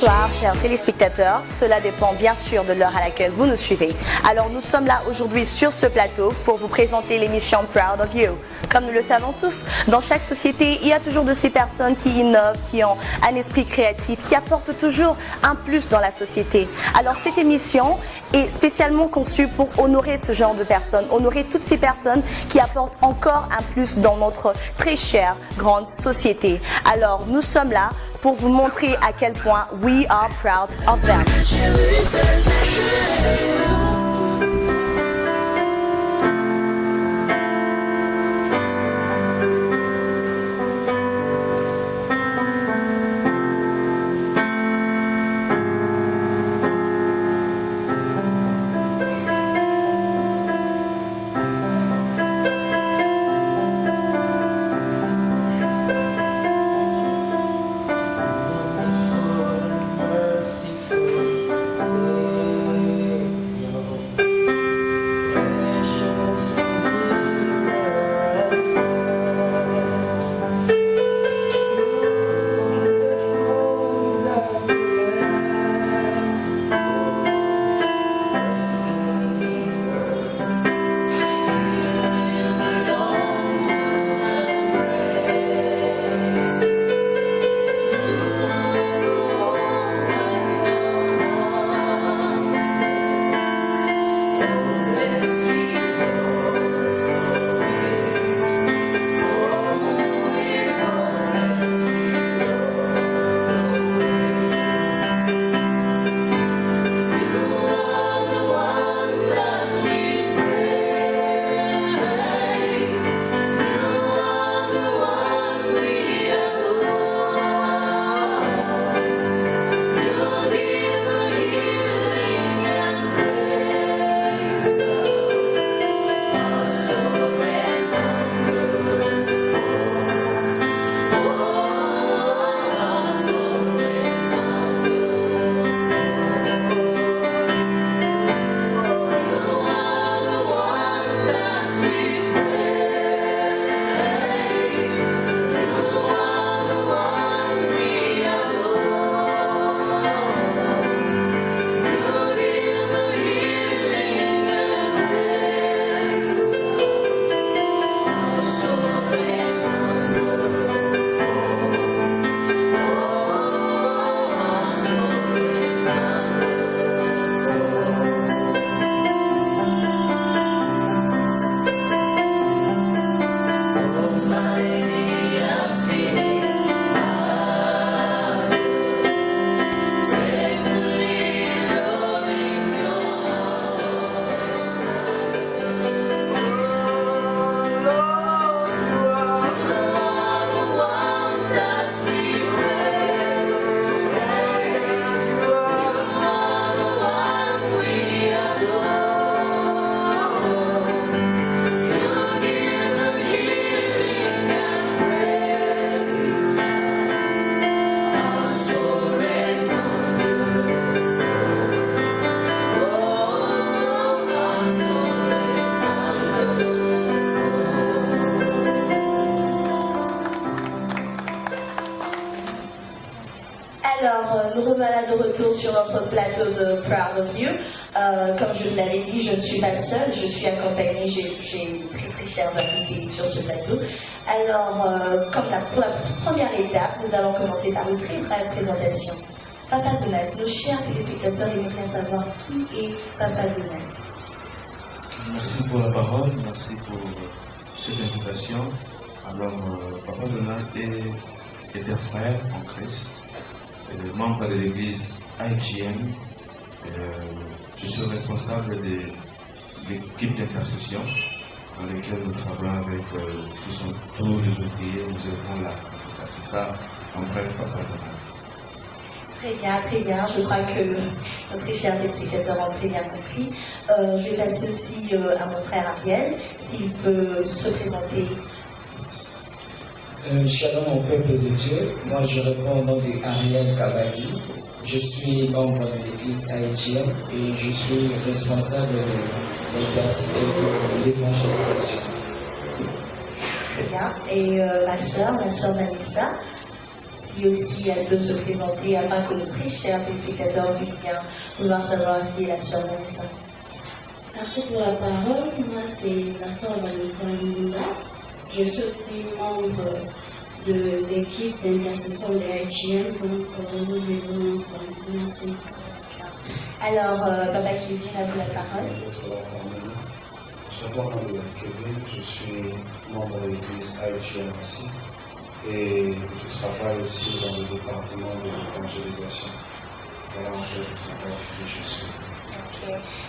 Bonsoir, chers téléspectateurs. Cela dépend bien sûr de l'heure à laquelle vous nous suivez. Alors, nous sommes là aujourd'hui sur ce plateau pour vous présenter l'émission Proud of You. Comme nous le savons tous, dans chaque société, il y a toujours de ces personnes qui innovent, qui ont un esprit créatif, qui apportent toujours un plus dans la société. Alors, cette émission est spécialement conçue pour honorer ce genre de personnes, honorer toutes ces personnes qui apportent encore un plus dans notre très chère grande société. Alors, nous sommes là pour vous montrer à quel point we are proud of them. Nous revoilà de retour sur notre plateau de Proud of You. Comme je vous l'avais dit, je ne suis pas seule, je suis accompagnée, j'ai très très chers invités sur ce plateau. Alors, pour la première étape, nous allons commencer par une très brève présentation. Papa Donald, nos chers téléspectateurs aimeraient savoir qui est Papa Donald. Merci pour la parole, merci pour cette invitation. Alors, Papa Donald est un frère en Christ. Membre de l'église IGM. Je suis responsable de l'équipe d'intercession dans laquelle nous travaillons avec tous les ouvriers, nous œuvrons là. C'est ça, en bref, Papa Donald. Très bien, très bien. Je crois que nos très chers téléspectateurs ont très bien compris. Je vais passer aussi à mon frère Ariel, s'il peut se présenter. Shalom au peuple de Dieu, moi je réponds au nom de Ariel Cavadi. Je suis membre de l'église IGM et je suis responsable de l'évangélisation. Très bien. Et ma soeur Vanessa, si aussi elle peut se présenter afin que nos très chers téléspectateurs puissent bien pouvoir savoir qui est la sœur Vanessa. Merci pour la parole. Moi, c'est la sœur Vanessa Lula. Je suis aussi membre de l'équipe d'intercession de IGM, donc nous évoluons ensemble. Merci. Alors, Papa Kevin, à vous la parole. Je m'appelle Kevin, je suis membre de l'église IGM aussi et je travaille aussi dans le département de l'évangélisation. Voilà en fait ce que je suis.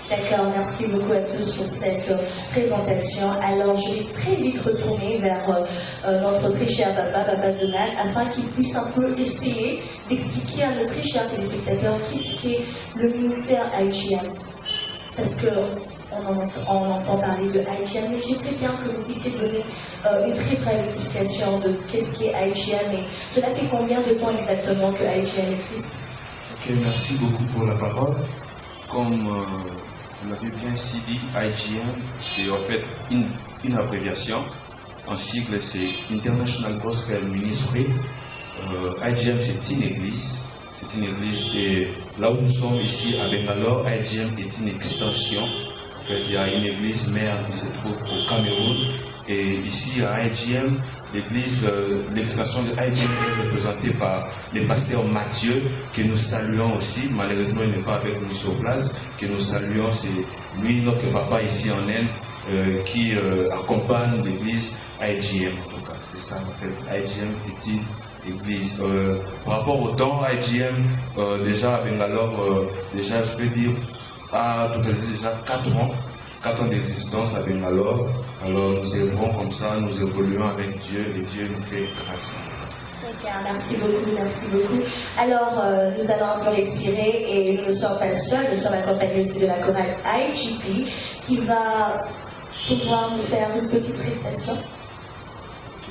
D'accord, merci beaucoup à tous pour cette présentation. Alors, je vais très vite retourner vers notre très cher Papa Donald, afin qu'il puisse un peu essayer d'expliquer à nos très chers téléspectateurs qu'est-ce qu'est le ministère IGM. Parce qu'on entend parler de IGM, mais j'aimerais bien que vous puissiez donner une très brève explication de qu'est-ce qu'est IGM et cela fait combien de temps exactement que IGM existe. Ok, merci beaucoup pour la parole. Comme vous l'avez bien ici dit, IGM, c'est en fait une abréviation. En sigle, c'est International Gospel Ministry. IGM, c'est une église. C'est une église et là où nous sommes ici à Bangalore, IGM est une extension. En fait, il y a une église mère qui se trouve au Cameroun. Et ici à IGM, l'église, l'extension de IGM est représentée par le pasteur Mathieu, que nous saluons aussi. Malheureusement, il n'est pas avec nous sur place. Que nous saluons, c'est lui, notre papa ici en Inde, qui accompagne l'église IGM. En tout cas, c'est ça, en fait. IGM est une église. Par rapport au temps, IGM, déjà à Bangalore, déjà, je peux dire, a totalisé déjà 4 ans. 4 ans d'existence à Bangalore. Alors nous œuvrons comme ça, nous évoluons avec Dieu et Dieu nous fait grâce. Ok, merci beaucoup, merci beaucoup. Alors, nous allons encore respirer et nous ne sommes pas seuls, nous sommes accompagnés aussi de la chorale IGP qui va pouvoir nous faire une petite prestation. Thank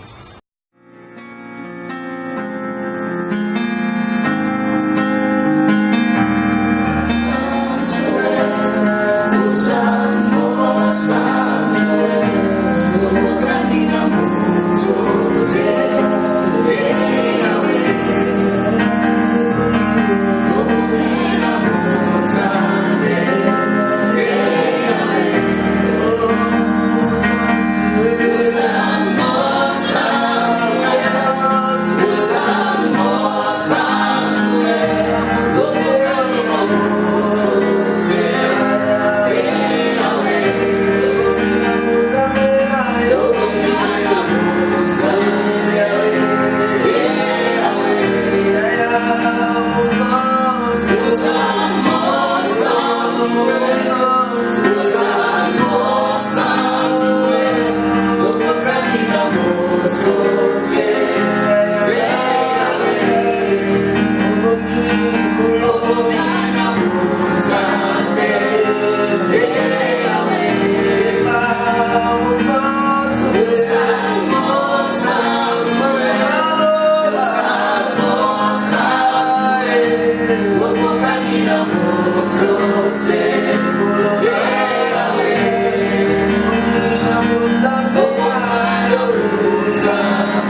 you.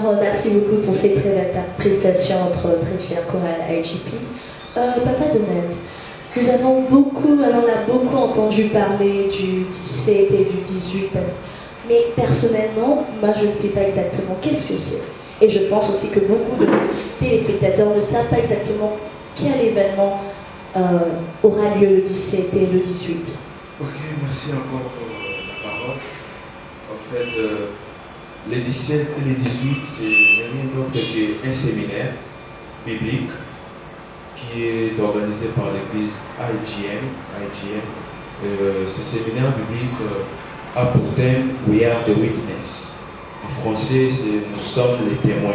Alors, merci beaucoup pour cette très belle prestation, notre très chère chorale IGP. Papa Donald, nous avons beaucoup, alors on a beaucoup entendu parler du 17 et du 18, mais personnellement, moi je ne sais pas exactement qu'est-ce que c'est. Et je pense aussi que beaucoup de téléspectateurs ne savent pas exactement quel événement aura lieu le 17 et le 18. Ok, merci encore pour la parole. En fait, les 17 et les 18, c'est rien d'autre qu'un séminaire biblique qui est organisé par l'église IGM. Ce séminaire biblique a pour thème We are the witness. En français, c'est nous sommes les témoins.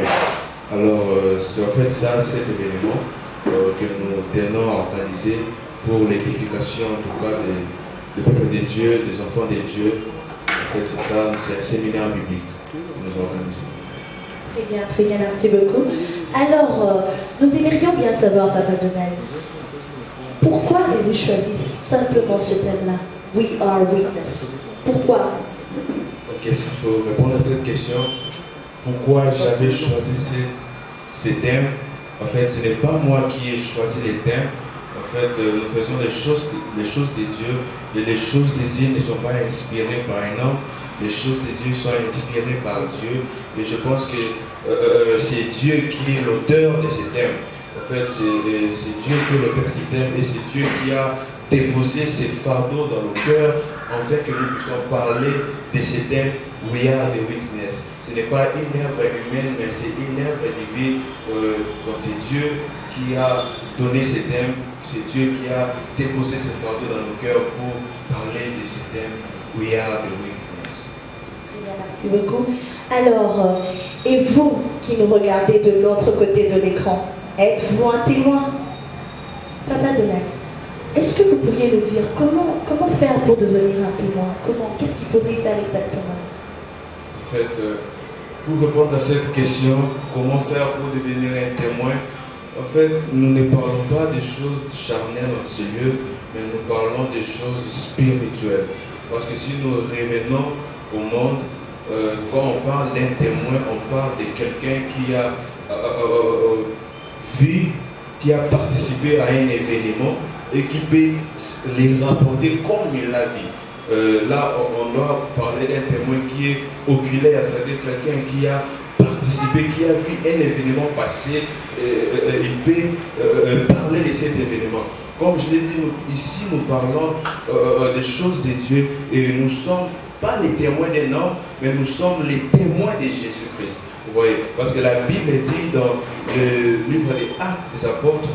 Alors, c'est en fait ça, cet événement que nous tenons à organiser pour l'édification, en tout cas, des peuples de Dieu, des enfants de Dieu. En fait, c'est ça, c'est un séminaire biblique que nous organisons. Très bien, merci beaucoup. Alors, nous aimerions bien savoir, Papa Donald, pourquoi avez-vous choisi simplement ce thème-là, We are witness? Pourquoi? Ok, s'il faut répondre à cette question, pourquoi j'avais choisi ces thèmes? En fait, ce n'est pas moi qui ai choisi les thèmes. En fait, nous faisons les choses de Dieu. Et les choses de Dieu ne sont pas inspirées par un homme. Les choses de Dieu sont inspirées par Dieu. Et je pense que c'est Dieu qui est l'auteur de ces thèmes. En fait, c'est Dieu qui est l'auteur de ces thèmes. Et c'est Dieu qui a déposé ces fardeaux dans nos cœurs, afin que nous puissions parler de ces thèmes. We are the witness. Ce n'est pas une œuvre humaine, mais c'est une œuvre divine. Donc c'est Dieu qui a donné ces thèmes. C'est Dieu qui a déposé ces fardeaux dans nos cœurs pour parler de ces thèmes. We are the witness. Merci beaucoup. Alors, et vous qui nous regardez de l'autre côté de l'écran, êtes-vous un témoin? Papa Donald, est-ce que vous pourriez nous dire comment faire pour devenir un témoin? Qu'est-ce qu'il faudrait faire exactement? En fait, pour répondre à cette question, comment faire pour devenir un témoin? En fait, nous ne parlons pas des choses charnelles en ce lieu, mais nous parlons des choses spirituelles. Parce que si nous revenons au monde, quand on parle d'un témoin, on parle de quelqu'un qui a vu, qui a participé à un événement et qui peut les rapporter comme il l'a vu. Là, on doit parler d'un témoin qui est oculaire, c'est-à-dire quelqu'un qui a participé, qui a vu un événement passer, il peut parler de cet événement. Comme je l'ai dit, ici nous parlons des choses de Dieu et nous ne sommes pas les témoins d'un homme, mais nous sommes les témoins de Jésus-Christ. Vous voyez, parce que la Bible dit dans le livre des Actes des Apôtres,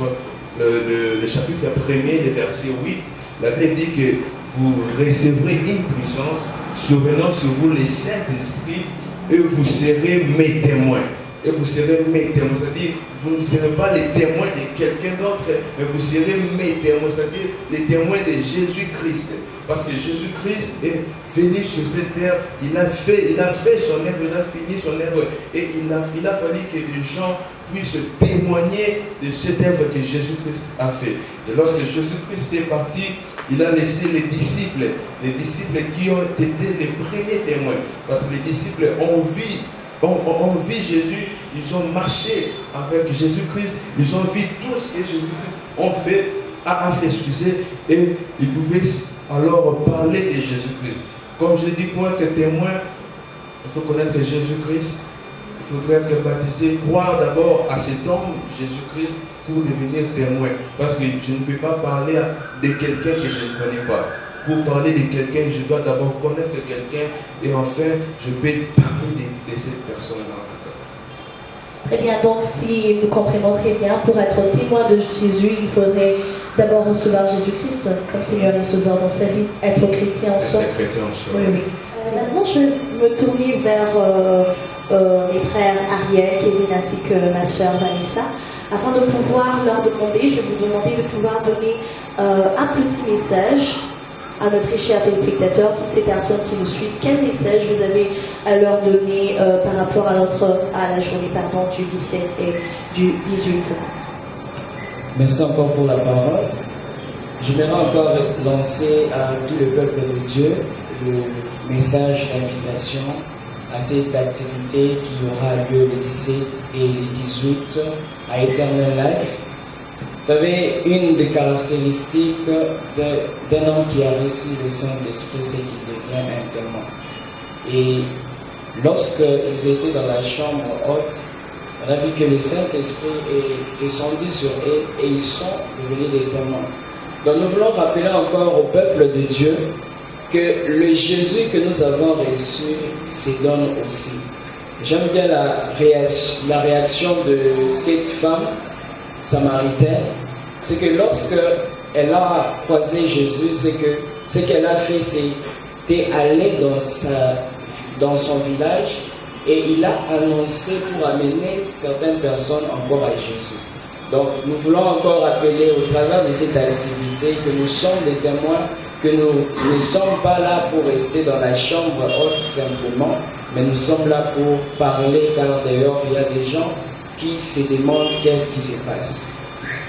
le chapitre 1er, le verset 8, la Bible dit que vous recevrez une puissance survenant sur vous le Saint-Esprit et vous serez mes témoins. Et vous serez mes témoins. C'est-à-dire, vous ne serez pas les témoins de quelqu'un d'autre, mais vous serez mes témoins. C'est-à-dire, les témoins de Jésus-Christ. Parce que Jésus-Christ est venu sur cette terre, il a fait son œuvre, il a fini son œuvre. Et il a fallu que les gens puissent témoigner de cette œuvre que Jésus-Christ a fait. Et lorsque Jésus-Christ est parti, il a laissé les disciples qui ont été les premiers témoins. Parce que les disciples ont vu Jésus, ils ont marché avec Jésus-Christ, ils ont vu tout ce que Jésus-Christ a fait, et ils pouvaient alors parler de Jésus-Christ. Comme je dis, pour être témoin, il faut connaître Jésus-Christ, il faudrait être baptisé, croire d'abord à cet homme, Jésus-Christ, pour devenir témoin. Parce que je ne peux pas parler de quelqu'un que je ne connais pas. Pour parler de quelqu'un, je dois d'abord connaître quelqu'un et enfin, je peux parler de cette personne-là. Très bien, donc si nous comprenons très bien, pour être témoin de Jésus, il faudrait d'abord recevoir Jésus-Christ comme Seigneur et Sauveur dans sa vie, être chrétien en soi. Être chrétien en soi. Oui. Maintenant, je vais me tourner vers mes frères Ariel, Kevin ainsi que ma soeur Vanessa. Afin de pouvoir leur demander, je vais vous demander de pouvoir donner un petit message à notre très chers téléspectateurs, toutes ces personnes qui nous suivent. Quel message vous avez à leur donner par rapport à la journée du 17 et du 18? Merci encore pour la parole. J'aimerais encore lancer à tout le peuple de Dieu le message d'invitation à cette activité qui aura lieu les 17 et les 18 à Eternal Life. Vous savez, une des caractéristiques d'un homme qui a reçu le Saint-Esprit, c'est qu'il devient un témoin. Et lorsqu'ils étaient dans la chambre haute, on a vu que le Saint-Esprit est descendu sur eux et ils sont devenus des témoins. Donc nous voulons rappeler encore au peuple de Dieu que le Jésus que nous avons reçu se donne aussi. J'aime bien la réaction de cette femme samaritaine. C'est que lorsque elle a croisé Jésus, c'est que ce qu'elle a fait, c'était aller dans son village et il a annoncé pour amener certaines personnes encore à Jésus. Donc nous voulons encore rappeler au travers de cette activité que nous sommes des témoins, que nous ne sommes pas là pour rester dans la chambre haute simplement, mais nous sommes là pour parler, car dehors il y a des gens qui se demandent qu'est-ce qui se passe.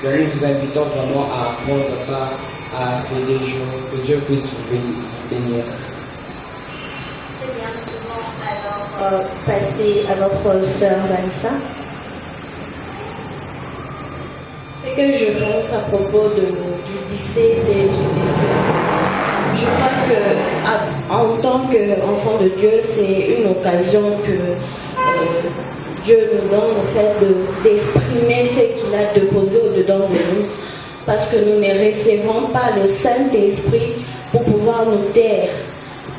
Donc nous vous invitons vraiment à prendre part à ces 2 jours, que Dieu puisse vous bénir. Très bien, nous pouvons alors passer à notre sœur Vanessa. Ce que je pense à propos du 17 et du 18, je crois qu'en tant qu'enfant de Dieu, c'est une occasion que Dieu nous donne en fait d'exprimer ce qu'il a déposé au-dedans de nous, parce que nous ne recevons pas le Saint-Esprit pour pouvoir nous taire.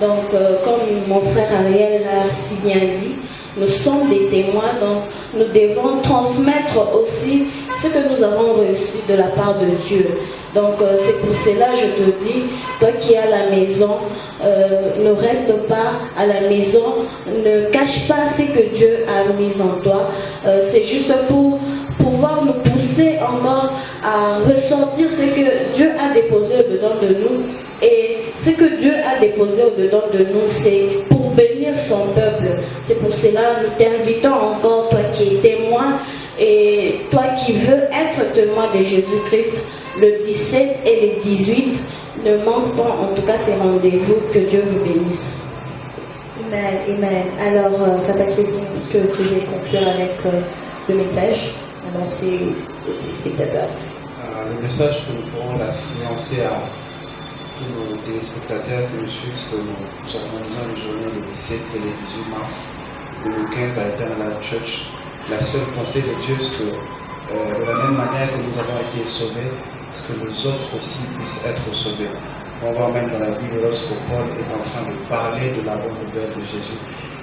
Donc, comme mon frère Ariel l'a si bien dit, nous sommes des témoins, donc nous devons transmettre aussi ce que nous avons reçu de la part de Dieu. Donc c'est pour cela je te dis, toi qui es à la maison, ne reste pas à la maison, ne cache pas ce que Dieu a mis en toi. C'est juste pour pouvoir nous pousser encore à ressortir ce que Dieu a déposé au-dedans de nous. Et ce que Dieu a déposé au-dedans de nous, c'est pour bénir son peuple. C'est pour cela nous t'invitons encore, toi qui es témoin et toi qui veux être témoin de Jésus-Christ, le 17 et le 18, ne manque pas en tout cas ces rendez-vous. Que Dieu vous bénisse. Amen, amen. Alors, Papa Kevin, est-ce que vous pouvez conclure avec le message annoncé aux spectateurs? Le message que nous pourrons lancer à tous nos téléspectateurs qui nous suivent, c'est que nous organisons les journées le 17 et le 18 mars 2015 à Eternal Life Church. La seule pensée de Dieu, c'est que de la même manière que nous avons été sauvés, c'est que nous autres aussi puissent être sauvés. On voit même dans la Bible lorsque Paul est en train de parler de la bonne nouvelle de Jésus.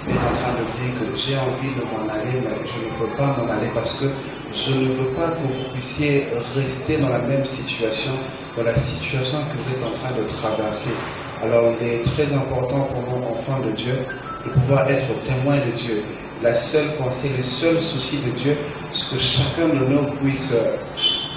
Il est en train de dire que j'ai envie de m'en aller, mais je ne peux pas m'en aller parce que je ne veux pas que vous puissiez rester dans la même situation, dans la situation que vous êtes en train de traverser. Alors il est très important pour nous, enfants de Dieu, de pouvoir être témoins de Dieu. La seule pensée, le seul souci de Dieu, c'est que chacun de nous puisse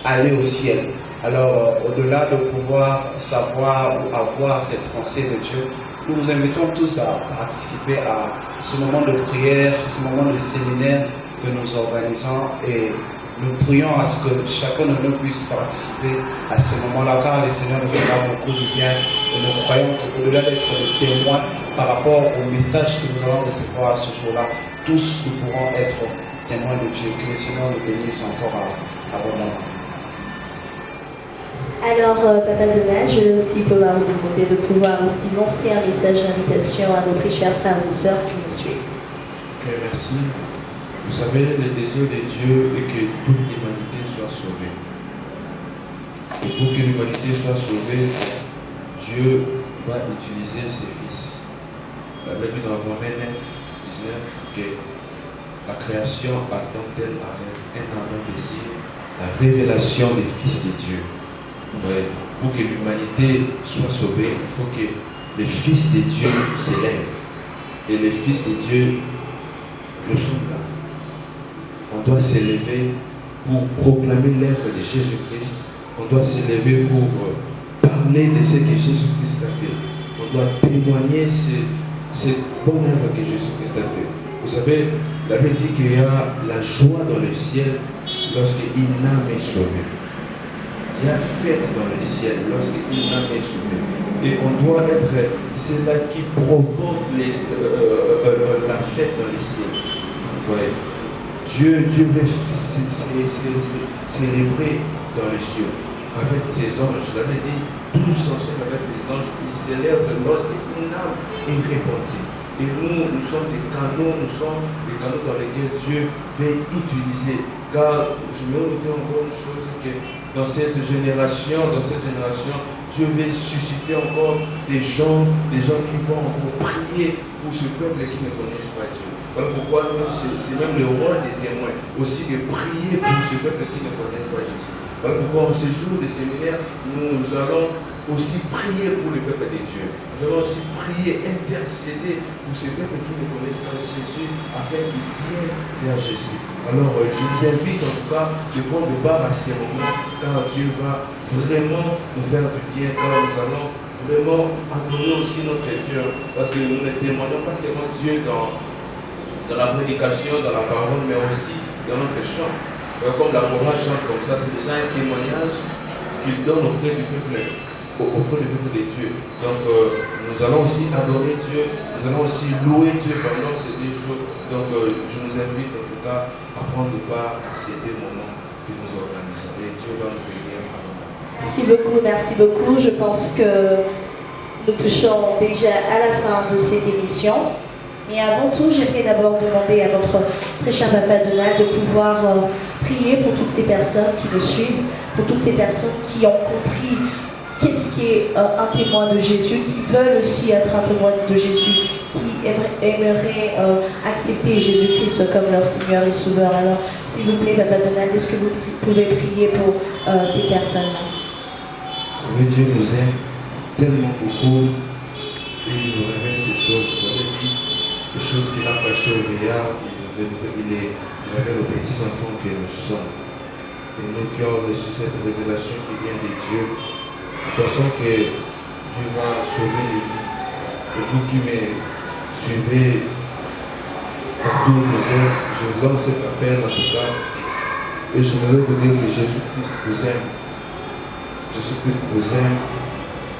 aller au ciel. Alors, au-delà de pouvoir savoir ou avoir cette pensée de Dieu, nous vous invitons tous à participer à ce moment de prière, ce moment de séminaire que nous organisons et nous prions à ce que chacun de nous puisse participer à ce moment-là, car le Seigneur nous fera beaucoup de bien et nous croyons qu'au-delà d'être des témoins par rapport au message que nous allons recevoir ce jour-là, tous nous pourrons être témoins de Dieu. Que le Seigneur nous bénisse encore abondamment. Alors, Papa Donald, je vais aussi pouvoir vous demander de pouvoir aussi lancer un message d'invitation à nos très chers frères et sœurs qui nous suivent. Ok, merci. Vous savez, le désir de Dieu est que toute l'humanité soit sauvée. Et pour que l'humanité soit sauvée, Dieu va utiliser ses fils. Vous avez vu dans Romains 9, 19 que la création attend-elle avec un ardent désir la révélation des fils de Dieu. Ouais. Pour que l'humanité soit sauvée, il faut que les fils de Dieu s'élèvent. Et les fils de Dieu, nous sommes là. On doit s'élever pour proclamer l'œuvre de Jésus-Christ. On doit s'élever pour parler de ce que Jésus-Christ a fait. On doit témoigner cette bonne œuvre que Jésus-Christ a fait. Vous savez, la Bible dit qu'il y a la joie dans le ciel lorsqu'une âme est sauvée. Il y a fête dans le ciel lorsqu'une âme est sauvée. Et on doit être celle-là qui provoque la fête dans les cieux. Ouais. Dieu veut célébrer dans les cieux avec ses anges. Je l'avais dit, tous ensemble avec les anges, ils célèbrent lorsqu'une âme est répandue. Et nous sommes des canaux, dans lesquels Dieu veut utiliser. Car je me redis encore une chose, que dans cette génération, Dieu veut susciter encore des gens qui vont encore prier pour ce peuple qui ne connaissent pas Dieu. Voilà pourquoi c'est même le rôle des témoins, aussi de prier pour ce peuple qui ne connaissent pas Jésus. Voilà pourquoi en ce jour de séminaire, nous allons aussi prier pour le peuple de Dieu. Nous allons aussi prier, intercéder pour ce peuple qui ne connaissent pas Jésus, afin qu'ils viennent vers Jésus. Alors je vous invite en tout cas de prendre part à ces moments, car Dieu va vraiment nous faire du bien, car nous allons vraiment adorer aussi notre Dieu, parce que nous ne demandons pas seulement Dieu dans la prédication, dans la parole, mais aussi dans notre chant. Comme la chorale chante comme ça, c'est déjà un témoignage qu'il donne auprès du peuple de Dieu. Donc nous allons aussi adorer Dieu, nous allons aussi louer Dieu pendant ces 2 jours. Donc je nous invite en tout cas à prendre part à ces 2 moments que nous organisons. Et Dieu va nous bénir. Merci beaucoup. Je pense que nous touchons déjà à la fin de cette émission. Mais avant tout, j'aimerais d'abord demander à notre très cher Papa Donald de pouvoir prier pour toutes ces personnes qui nous suivent, pour toutes ces personnes qui ont compris qu'est-ce qui est un témoin de Jésus, qui veulent aussi être un témoin de Jésus, qui aimeraient accepter Jésus-Christ comme leur Seigneur et Sauveur. Alors, s'il vous plaît, Papa Donald, est-ce que vous pouvez prier pour ces personnes-là? Vous savez, Dieu nous aime tellement beaucoup et il nous révèle ces choses. Vous avez dit, les choses qu'il a cachées au vieillard, il révèle aux petits enfants que nous sommes. Et nous qui avons reçu cette révélation qui vient de Dieu, nous pensons que Dieu va sauver les vies. Et vous qui me suivez partout où vous êtes, je vous lance cet appel en tout cas. Et je voudrais vous dire que Jésus-Christ vous aime. Jésus-Christ vous aime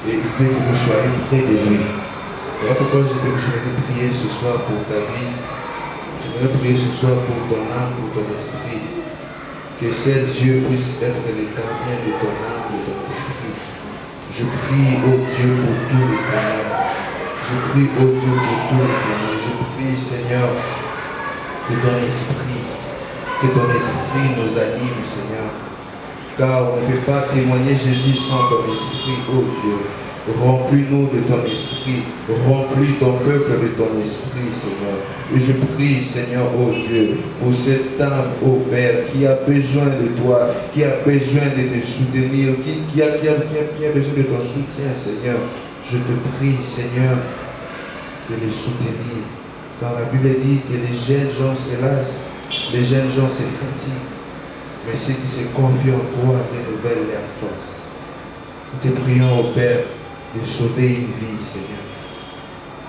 et il veut que vous soyez près de lui. Voilà pourquoi je vais prier ce soir pour ta vie. Je vais prier ce soir pour ton âme, pour ton esprit. Que cet Dieu puisse être le gardien de ton âme, de ton esprit. Je prie, ô Dieu, pour tous les témoins. Je prie, ô Dieu, pour tous les témoins. Je prie, Seigneur, que ton esprit nous anime, Seigneur. Car on ne peut pas témoigner Jésus sans ton esprit, ô Dieu. Remplis-nous de ton esprit, remplis ton peuple de ton esprit, Seigneur. Et je prie, Seigneur, ô Dieu, pour cette âme, ô Père, qui a besoin de toi, qui a besoin de te soutenir, qui a besoin de ton soutien, Seigneur. Je te prie, Seigneur, de les soutenir. Car la Bible dit que les jeunes gens se lassent, les jeunes gens se fatiguent. Mais ceux qui se confient en toi renouvellent leur force. Nous te prions, ô Père, de sauver une vie, Seigneur.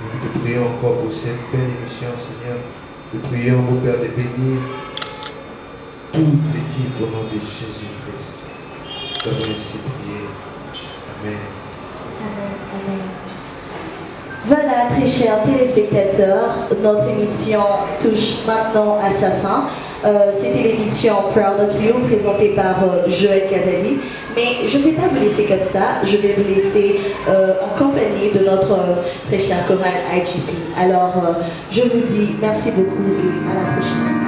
Nous te prions encore pour cette belle émission, Seigneur. Nous prions, ô Père, de bénir toute l'équipe au nom de Jésus-Christ. Nous avons ainsi prié. Amen. Amen, amen. Voilà, très chers téléspectateurs, notre émission touche maintenant à sa fin. C'était l'émission Proud of You présentée par Joël Kazadi. Mais je ne vais pas vous laisser comme ça, je vais vous laisser en compagnie de notre très cher chorale IGP. Alors, je vous dis merci beaucoup et à la prochaine.